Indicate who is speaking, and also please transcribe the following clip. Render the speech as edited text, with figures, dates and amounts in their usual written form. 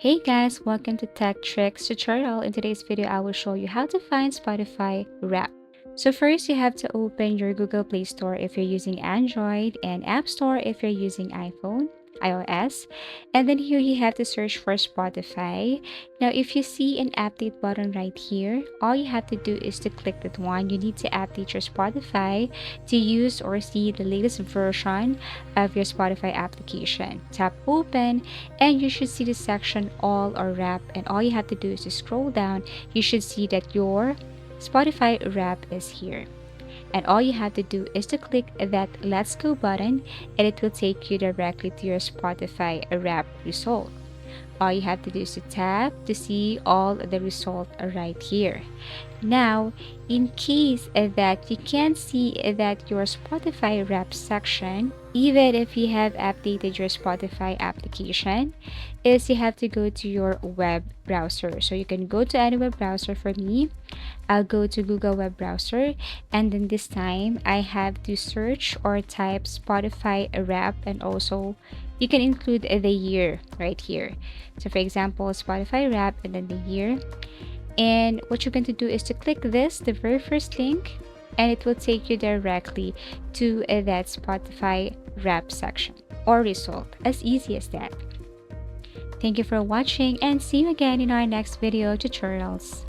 Speaker 1: Hey guys, welcome to Tech Tricks tutorial. In today's video, I will show you how to find Spotify Wrap. So first, you have to open your Google Play Store if you're using Android and App Store if you're using iOS. And then here you have to search for Spotify. Now, if you see an update button right here, all you have to do is to click that one. You need to update your Spotify to use or see the latest version of your Spotify application. Tap open and you should see the section all or wrap, and all you have to do is to scroll down. You should see that your Spotify wrap is here, and all you have to do is to click that let's go button, and it will take you directly to your Spotify wrap result. All you have to do is to tap to see all the result right here. Now, in case that you can't see that your Spotify wrap section, even if you have updated your Spotify application, is you have to go to your web browser. So you can go to any web browser. For me, I'll go to Google web browser, and then this time I have to search or type Spotify wrap, and also you can include the year right here. So for example, Spotify wrap and then the year. And what you're going to do is to click this, the very first link, and it will take you directly to that Spotify wrap section or result. As easy as that. Thank you for watching, and see you again in our next video tutorials.